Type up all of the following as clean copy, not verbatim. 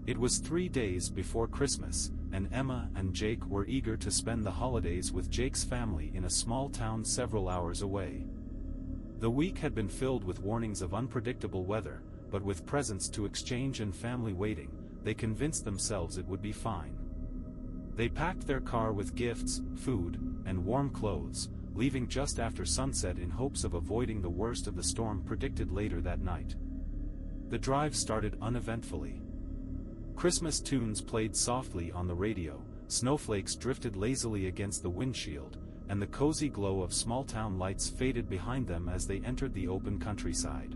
It was 3 days before Christmas, and Emma and Jake were eager to spend the holidays with Jake's family in a small town several hours away. The week had been filled with warnings of unpredictable weather, but with presents to exchange and family waiting, they convinced themselves it would be fine. They packed their car with gifts, food, and warm clothes, leaving just after sunset in hopes of avoiding the worst of the storm predicted later that night. The drive started uneventfully. Christmas tunes played softly on the radio, snowflakes drifted lazily against the windshield, and the cozy glow of small-town lights faded behind them as they entered the open countryside.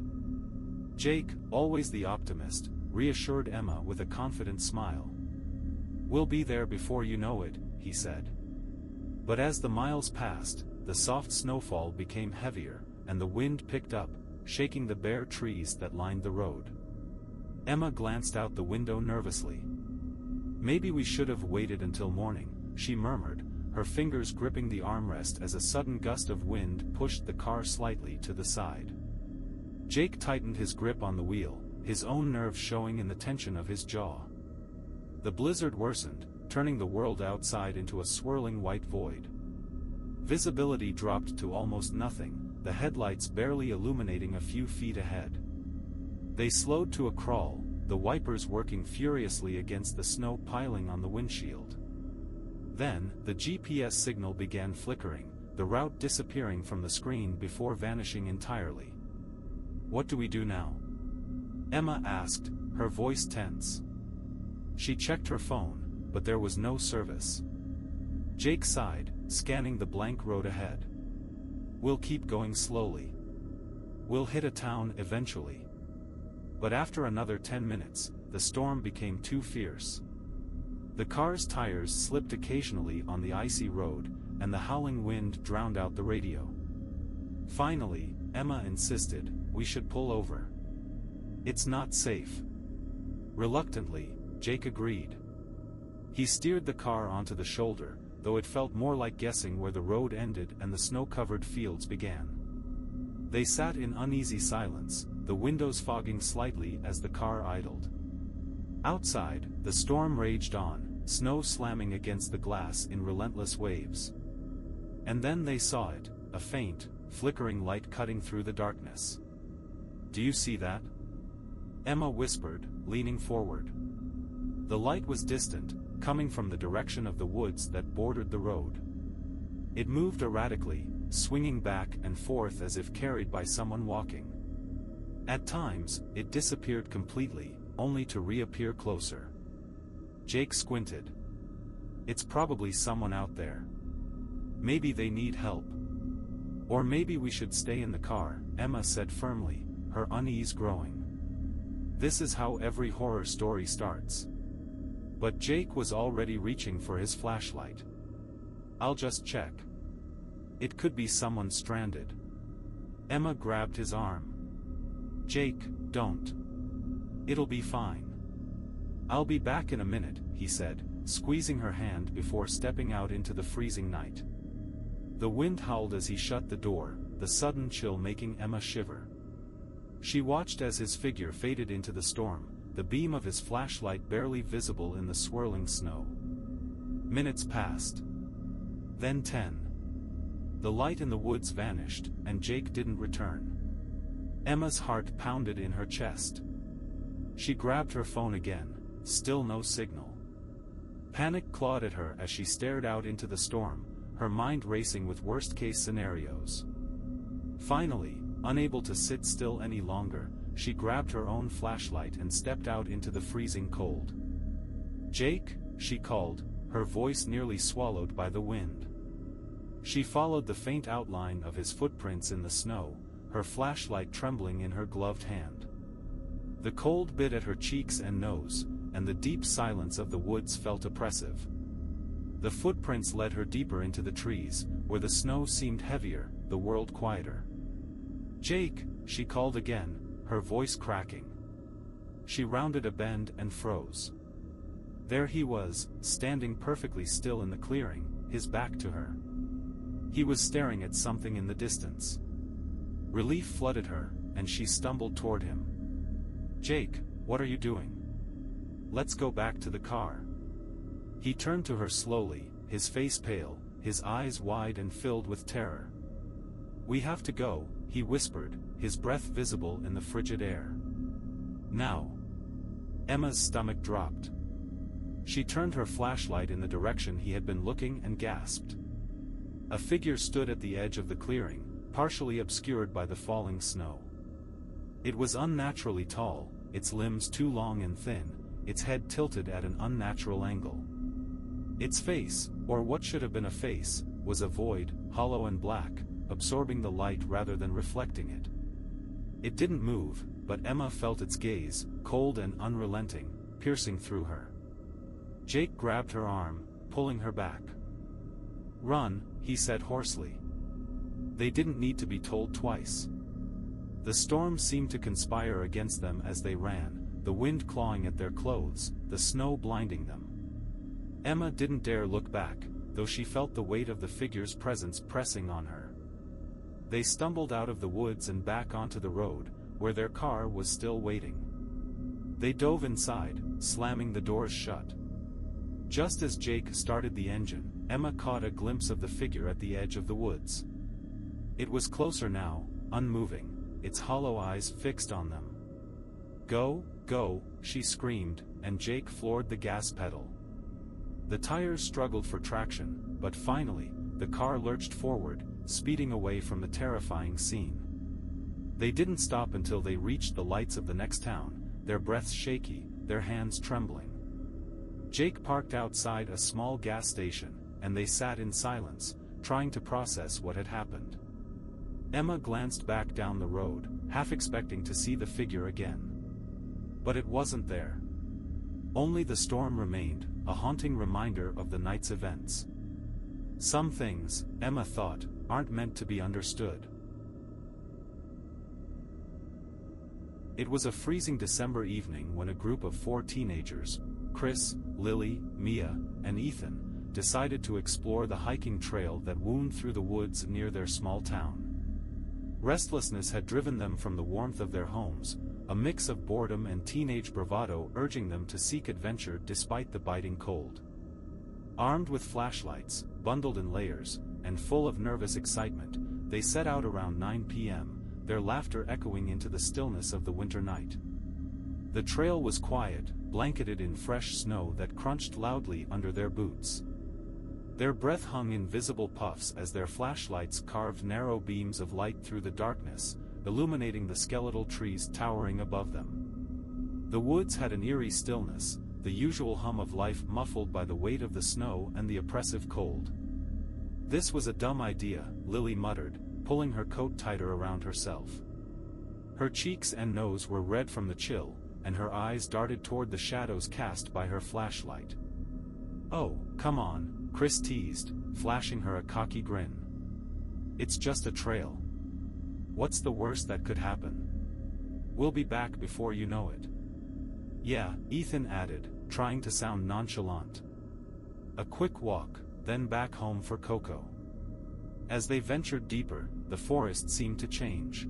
Jake, always the optimist, reassured Emma with a confident smile. "We'll be there before you know it," he said. But as the miles passed, the soft snowfall became heavier, and the wind picked up, shaking the bare trees that lined the road. Emma glanced out the window nervously. "Maybe we should have waited until morning," she murmured, her fingers gripping the armrest as a sudden gust of wind pushed the car slightly to the side. Jake tightened his grip on the wheel, his own nerves showing in the tension of his jaw. The blizzard worsened, turning the world outside into a swirling white void. Visibility dropped to almost nothing, the headlights barely illuminating a few feet ahead. They slowed to a crawl, the wipers working furiously against the snow piling on the windshield. Then, the GPS signal began flickering, the route disappearing from the screen before vanishing entirely. "What do we do now?" Emma asked, her voice tense. She checked her phone, but there was no service. Jake sighed, scanning the blank road ahead. "We'll keep going slowly. We'll hit a town eventually." But after another 10 minutes, the storm became too fierce. The car's tires slipped occasionally on the icy road, and the howling wind drowned out the radio. Finally, Emma insisted, "We should pull over. It's not safe." Reluctantly, Jake agreed. He steered the car onto the shoulder, though it felt more like guessing where the road ended and the snow-covered fields began. They sat in uneasy silence, the windows fogging slightly as the car idled. Outside, the storm raged on, snow slamming against the glass in relentless waves. And then they saw it, a faint, flickering light cutting through the darkness. "Do you see that?" Emma whispered, leaning forward. The light was distant, coming from the direction of the woods that bordered the road. It moved erratically, swinging back and forth as if carried by someone walking. At times, it disappeared completely, only to reappear closer. Jake squinted. "It's probably someone out there. Maybe they need help. Or maybe we should stay in the car," Emma said firmly, her unease growing. This is how every horror story starts. But Jake was already reaching for his flashlight. "I'll just check. It could be someone stranded." Emma grabbed his arm. "Jake, don't. It'll be fine. I'll be back in a minute," he said, squeezing her hand before stepping out into the freezing night. The wind howled as he shut the door, the sudden chill making Emma shiver. She watched as his figure faded into the storm, the beam of his flashlight barely visible in the swirling snow. Minutes passed. Then 10. The light in the woods vanished, and Jake didn't return. Emma's heart pounded in her chest. She grabbed her phone again, still no signal. Panic clawed at her as she stared out into the storm, her mind racing with worst-case scenarios. Finally, unable to sit still any longer, she grabbed her own flashlight and stepped out into the freezing cold. "Jake," she called, her voice nearly swallowed by the wind. She followed the faint outline of his footprints in the snow, her flashlight trembling in her gloved hand. The cold bit at her cheeks and nose, and the deep silence of the woods felt oppressive. The footprints led her deeper into the trees, where the snow seemed heavier, the world quieter. "Jake," she called again, her voice cracking. She rounded a bend and froze. There he was, standing perfectly still in the clearing, his back to her. He was staring at something in the distance. Relief flooded her, and she stumbled toward him. "Jake, what are you doing?" let's go back to the car." He turned to her slowly, his face pale, his eyes wide and filled with terror. "We have to go," he whispered, his breath visible in the frigid air. "Now." Emma's stomach dropped. She turned her flashlight in the direction he had been looking and gasped. A figure stood at the edge of the clearing, partially obscured by the falling snow. It was unnaturally tall, its limbs too long and thin, its head tilted at an unnatural angle. Its face, or what should have been a face, was a void, hollow and black, absorbing the light rather than reflecting it. It didn't move, but Emma felt its gaze, cold and unrelenting, piercing through her. Jake grabbed her arm, pulling her back. "Run," he said hoarsely. They didn't need to be told twice. The storm seemed to conspire against them as they ran, the wind clawing at their clothes, the snow blinding them. Emma didn't dare look back, though she felt the weight of the figure's presence pressing on her. They stumbled out of the woods and back onto the road, where their car was still waiting. They dove inside, slamming the doors shut. Just as Jake started the engine, Emma caught a glimpse of the figure at the edge of the woods. It was closer now, unmoving, its hollow eyes fixed on them. "Go, go," she screamed, and Jake floored the gas pedal. The tires struggled for traction, but finally, the car lurched forward, speeding away from the terrifying scene. They didn't stop until they reached the lights of the next town, their breaths shaky, their hands trembling. Jake parked outside a small gas station, and they sat in silence, trying to process what had happened. Emma glanced back down the road, half expecting to see the figure again. But it wasn't there. Only the storm remained, a haunting reminder of the night's events. Some things, Emma thought, aren't meant to be understood. It was a freezing December evening when a group of 4 teenagers, Chris, Lily, Mia, and Ethan, decided to explore the hiking trail that wound through the woods near their small town. Restlessness had driven them from the warmth of their homes, a mix of boredom and teenage bravado urging them to seek adventure despite the biting cold. Armed with flashlights, bundled in layers, and full of nervous excitement, they set out around 9 p.m., their laughter echoing into the stillness of the winter night. The trail was quiet, blanketed in fresh snow that crunched loudly under their boots. Their breath hung in visible puffs as their flashlights carved narrow beams of light through the darkness, illuminating the skeletal trees towering above them. The woods had an eerie stillness, the usual hum of life muffled by the weight of the snow and the oppressive cold. "This was a dumb idea," Lily muttered, pulling her coat tighter around herself. Her cheeks and nose were red from the chill, and her eyes darted toward the shadows cast by her flashlight. "Oh, come on," Chris teased, flashing her a cocky grin. "It's just a trail. What's the worst that could happen? We'll be back before you know it." "Yeah," Ethan added, trying to sound nonchalant. "A quick walk, then back home for Coco." As they ventured deeper, the forest seemed to change.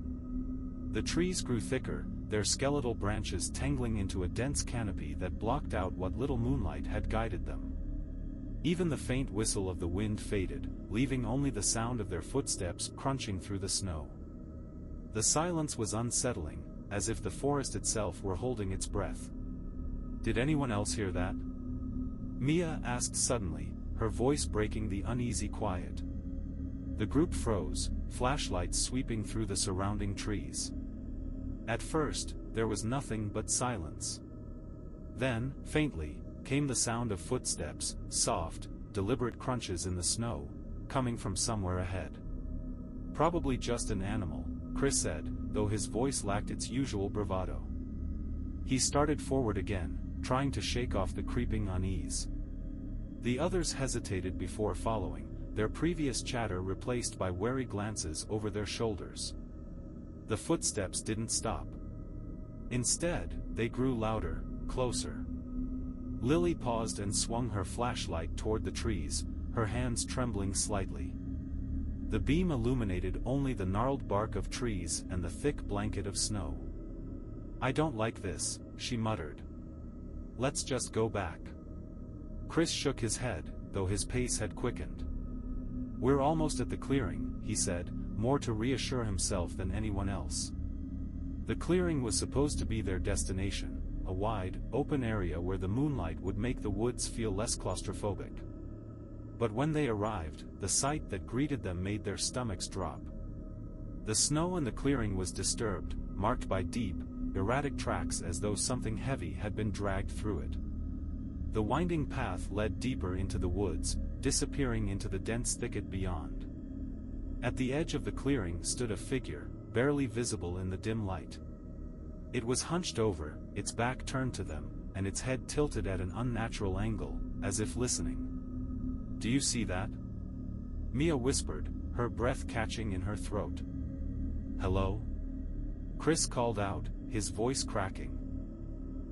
The trees grew thicker, their skeletal branches tangling into a dense canopy that blocked out what little moonlight had guided them. Even the faint whistle of the wind faded, leaving only the sound of their footsteps crunching through the snow. The silence was unsettling, as if the forest itself were holding its breath. "Did anyone else hear that?" Mia asked suddenly, her voice breaking the uneasy quiet. The group froze, flashlights sweeping through the surrounding trees. At first, there was nothing but silence. Then, faintly, came the sound of footsteps, soft, deliberate crunches in the snow, coming from somewhere ahead. "Probably just an animal," Chris said, though his voice lacked its usual bravado. He started forward again, trying to shake off the creeping unease. The others hesitated before following, their previous chatter replaced by wary glances over their shoulders. The footsteps didn't stop. Instead, they grew louder, closer. Lily paused and swung her flashlight toward the trees, her hands trembling slightly. The beam illuminated only the gnarled bark of trees and the thick blanket of snow. "I don't like this," she muttered. Let's just go back." Chris shook his head, though his pace had quickened. "We're almost at the clearing," he said, more to reassure himself than anyone else. The clearing was supposed to be their destination, a wide, open area where the moonlight would make the woods feel less claustrophobic. But when they arrived, the sight that greeted them made their stomachs drop. The snow in the clearing was disturbed, marked by deep, erratic tracks as though something heavy had been dragged through it. The winding path led deeper into the woods, disappearing into the dense thicket beyond. At the edge of the clearing stood a figure, barely visible in the dim light. It was hunched over, its back turned to them, and its head tilted at an unnatural angle, as if listening. "Do you see that?" Mia whispered, her breath catching in her throat. "Hello?" Chris called out, his voice cracking.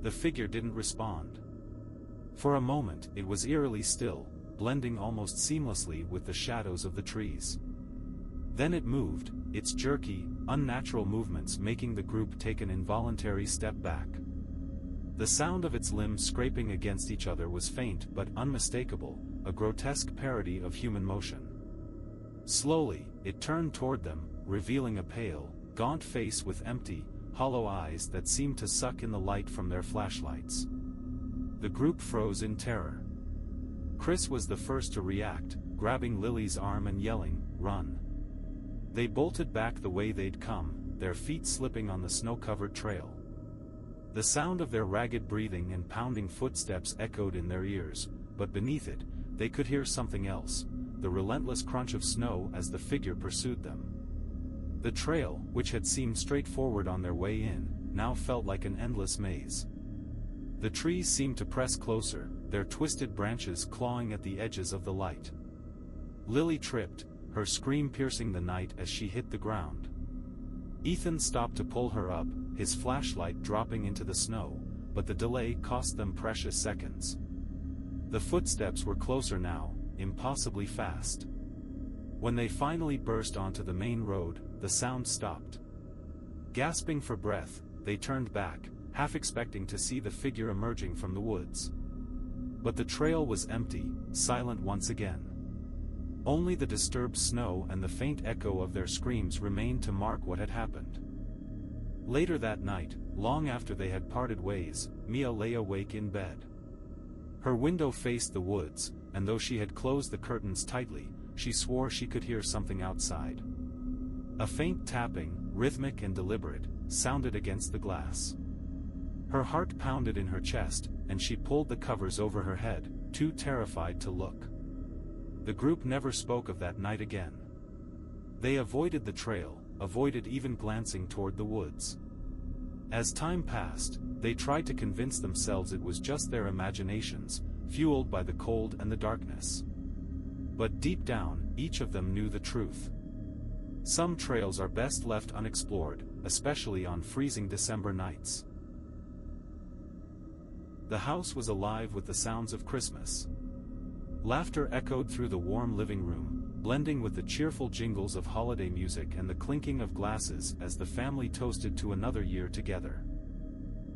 The figure didn't respond. For a moment it was eerily still, blending almost seamlessly with the shadows of the trees. Then it moved, its jerky, unnatural movements making the group take an involuntary step back. The sound of its limbs scraping against each other was faint but unmistakable, a grotesque parody of human motion. Slowly, it turned toward them, revealing a pale, gaunt face with empty, hollow eyes that seemed to suck in the light from their flashlights. The group froze in terror. Chris was the first to react, grabbing Lily's arm and yelling, "Run!" They bolted back the way they'd come, their feet slipping on the snow-covered trail. The sound of their ragged breathing and pounding footsteps echoed in their ears, but beneath it, they could hear something else, the relentless crunch of snow as the figure pursued them. The trail, which had seemed straightforward on their way in, now felt like an endless maze. The trees seemed to press closer, their twisted branches clawing at the edges of the light. Lily tripped, her scream piercing the night as she hit the ground. Ethan stopped to pull her up, his flashlight dropping into the snow, but the delay cost them precious seconds. The footsteps were closer now, impossibly fast. When they finally burst onto the main road, the sound stopped. Gasping for breath, they turned back, half expecting to see the figure emerging from the woods. But the trail was empty, silent once again. Only the disturbed snow and the faint echo of their screams remained to mark what had happened. Later that night, long after they had parted ways, Mia lay awake in bed. Her window faced the woods, and though she had closed the curtains tightly, she swore she could hear something outside. A faint tapping, rhythmic and deliberate, sounded against the glass. Her heart pounded in her chest, and she pulled the covers over her head, too terrified to look. The group never spoke of that night again. They avoided the trail, avoided even glancing toward the woods. As time passed, they tried to convince themselves it was just their imaginations, fueled by the cold and the darkness. But deep down, each of them knew the truth. Some trails are best left unexplored, especially on freezing December nights. The house was alive with the sounds of Christmas. Laughter echoed through the warm living room, blending with the cheerful jingles of holiday music and the clinking of glasses as the family toasted to another year together.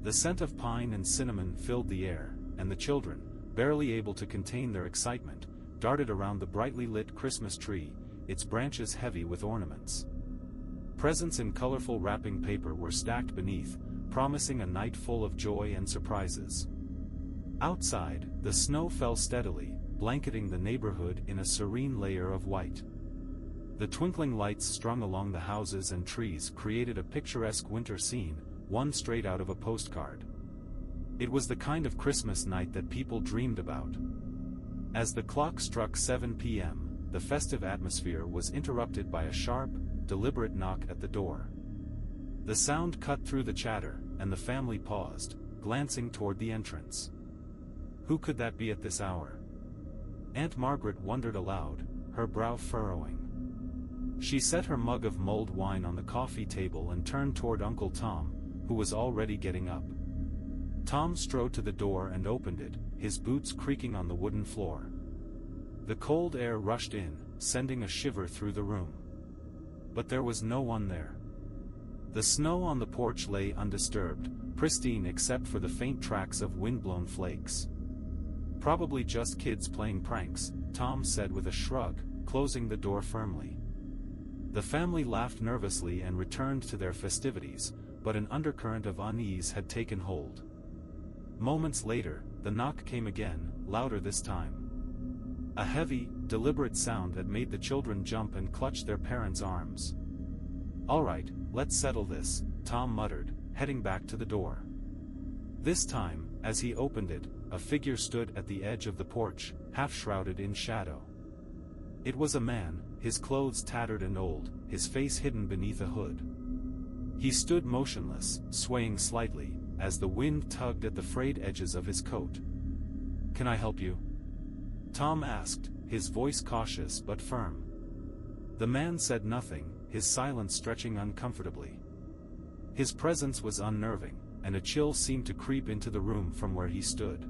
The scent of pine and cinnamon filled the air, and the children, barely able to contain their excitement, darted around the brightly lit Christmas tree, its branches heavy with ornaments. Presents in colorful wrapping paper were stacked beneath, promising a night full of joy and surprises. Outside, the snow fell steadily, blanketing the neighborhood in a serene layer of white. The twinkling lights strung along the houses and trees created a picturesque winter scene, one straight out of a postcard. It was the kind of Christmas night that people dreamed about. As the clock struck 7 p.m., the festive atmosphere was interrupted by a sharp, deliberate knock at the door. The sound cut through the chatter, and the family paused, glancing toward the entrance. Who could that be at this hour? Aunt Margaret wondered aloud, her brow furrowing. She set her mug of mulled wine on the coffee table and turned toward Uncle Tom, who was already getting up. Tom strode to the door and opened it, his boots creaking on the wooden floor. The cold air rushed in, sending a shiver through the room. But there was no one there. The snow on the porch lay undisturbed, pristine except for the faint tracks of wind-blown flakes. "Probably just kids playing pranks," Tom said with a shrug, closing the door firmly. The family laughed nervously and returned to their festivities, but an undercurrent of unease had taken hold. Moments later, the knock came again, louder this time. A heavy, deliberate sound that made the children jump and clutch their parents' arms. "All right, let's settle this," Tom muttered, heading back to the door. This time, as he opened it, a figure stood at the edge of the porch, half shrouded in shadow. It was a man, his clothes tattered and old, his face hidden beneath a hood. He stood motionless, swaying slightly, as the wind tugged at the frayed edges of his coat. "Can I help you?" Tom asked, his voice cautious but firm. The man said nothing, his silence stretching uncomfortably. His presence was unnerving, and a chill seemed to creep into the room from where he stood.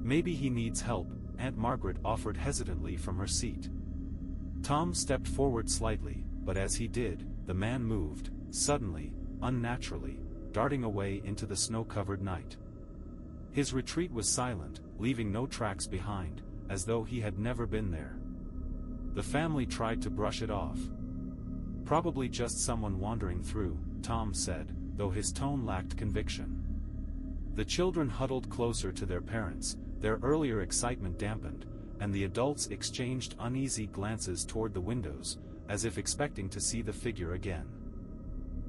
"Maybe he needs help," Aunt Margaret offered hesitantly from her seat. Tom stepped forward slightly, but as he did, the man moved, suddenly, unnaturally, darting away into the snow-covered night. His retreat was silent, leaving no tracks behind, as though he had never been there. The family tried to brush it off. "Probably just someone wandering through," Tom said, though his tone lacked conviction. The children huddled closer to their parents, their earlier excitement dampened, and the adults exchanged uneasy glances toward the windows, as if expecting to see the figure again.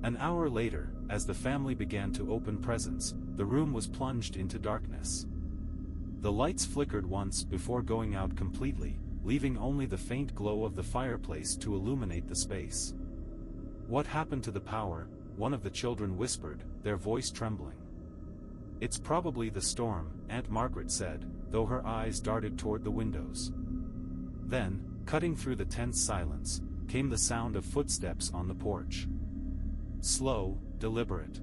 An hour later, as the family began to open presents, the room was plunged into darkness. The lights flickered once before going out completely, leaving only the faint glow of the fireplace to illuminate the space. "What happened to the power?" one of the children whispered, their voice trembling. "It's probably the storm," Aunt Margaret said, though her eyes darted toward the windows. Then, cutting through the tense silence, came the sound of footsteps on the porch. Slow, deliberate.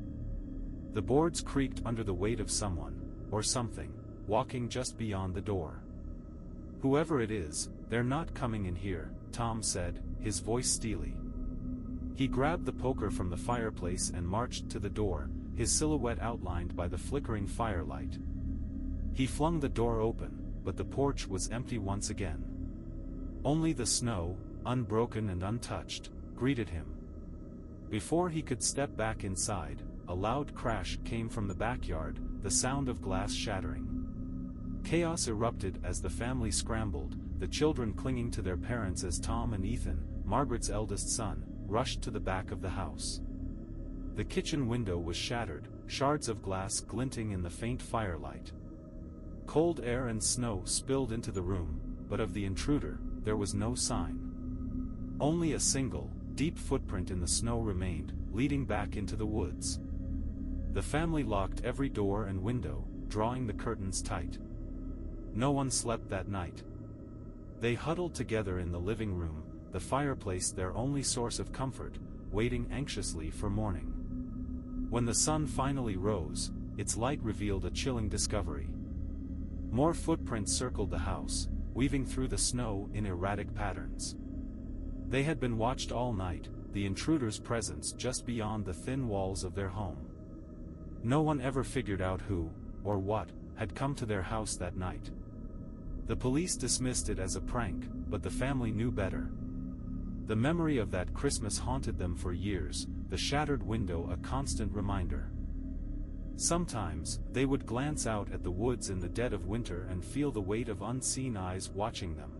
The boards creaked under the weight of someone, or something, walking just beyond the door. "Whoever it is, they're not coming in here," Tom said, his voice steely. He grabbed the poker from the fireplace and marched to the door, his silhouette outlined by the flickering firelight. He flung the door open, but the porch was empty once again. Only the snow, unbroken and untouched, greeted him. Before he could step back inside, a loud crash came from the backyard, the sound of glass shattering. Chaos erupted as the family scrambled, the children clinging to their parents as Tom and Ethan, Margaret's eldest son, rushed to the back of the house. The kitchen window was shattered, shards of glass glinting in the faint firelight. Cold air and snow spilled into the room, but of the intruder, there was no sign. Only a single, deep footprint in the snow remained, leading back into the woods. The family locked every door and window, drawing the curtains tight. No one slept that night. They huddled together in the living room, the fireplace their only source of comfort, waiting anxiously for morning. When the sun finally rose, its light revealed a chilling discovery. More footprints circled the house, weaving through the snow in erratic patterns. They had been watched all night, the intruder's presence just beyond the thin walls of their home. No one ever figured out who, or what, had come to their house that night. The police dismissed it as a prank, but the family knew better. The memory of that Christmas haunted them for years, the shattered window a constant reminder. Sometimes, they would glance out at the woods in the dead of winter and feel the weight of unseen eyes watching them.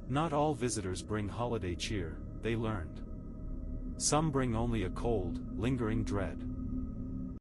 Not all visitors bring holiday cheer, they learned. Some bring only a cold, lingering dread.